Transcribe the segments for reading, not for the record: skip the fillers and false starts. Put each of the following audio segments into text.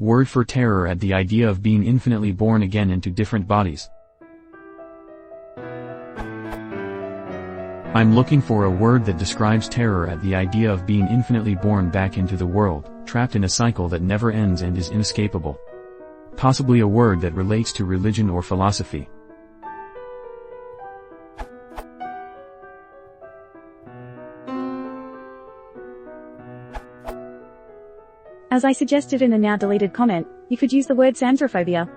word for terror at the idea of being infinitely born again into different bodies. I'm looking for a word that describes terror at the idea of being infinitely born back into the world, trapped in a cycle that never ends and is inescapable. Possibly a word that relates to religion or philosophy. As I suggested in a now deleted comment, you could use the word Samsaraphobia.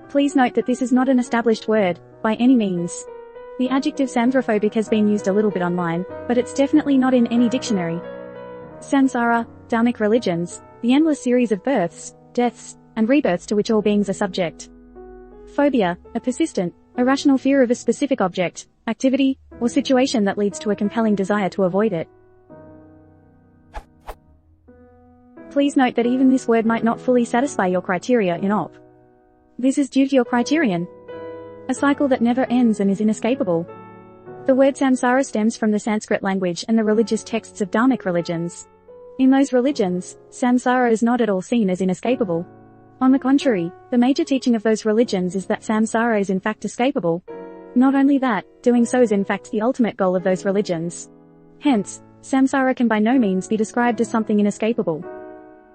Please note that this is not an established word, by any means. The adjective samsaraphobic has been used a little bit online, but it's definitely not in any dictionary. Samsara, dharmic religions, the endless series of births, deaths, and rebirths to which all beings are subject. Phobia, a persistent, irrational fear of a specific object, activity, or situation that leads to a compelling desire to avoid it. Please note that even this word might not fully satisfy your criteria in OP. This is due to your criterion. A cycle that never ends and is inescapable. The word samsara stems from the Sanskrit language and the religious texts of dharmic religions. In those religions, samsara is not at all seen as inescapable. On the contrary, the major teaching of those religions is that samsara is in fact escapable. Not only that, doing so is in fact the ultimate goal of those religions. Hence, samsara can by no means be described as something inescapable.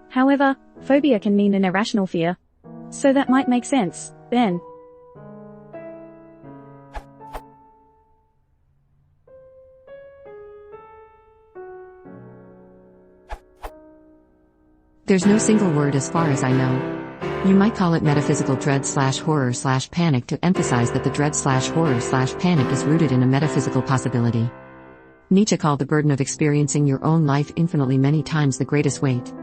However, phobia can mean an irrational fear. So that might make sense, then. There's no single word as far as I know. You might call it metaphysical dread/horror/panic to emphasize that the dread/horror/panic is rooted in a metaphysical possibility. Nietzsche called the burden of experiencing your own life infinitely many times the greatest weight.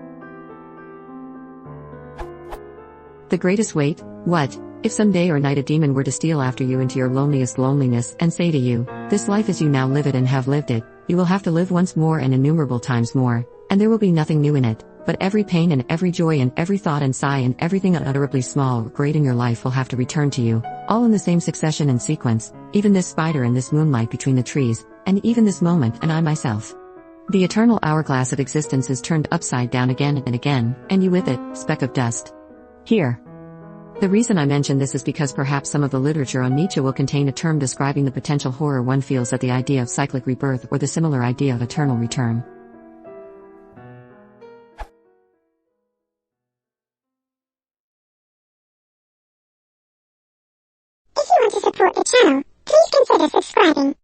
The greatest weight? What, if someday or night a demon were to steal after you into your loneliest loneliness and say to you, this life as you now live it and have lived it, you will have to live once more and innumerable times more, and there will be nothing new in it. But every pain and every joy and every thought and sigh and everything unutterably small or great in your life will have to return to you, all in the same succession and sequence, even this spider and this moonlight between the trees, and even this moment and I myself. The eternal hourglass of existence is turned upside down again and again, and you with it, speck of dust. Here. The reason I mention this is because perhaps some of the literature on Nietzsche will contain a term describing the potential horror one feels at the idea of cyclic rebirth or the similar idea of eternal return. If you want to support the channel, please consider subscribing.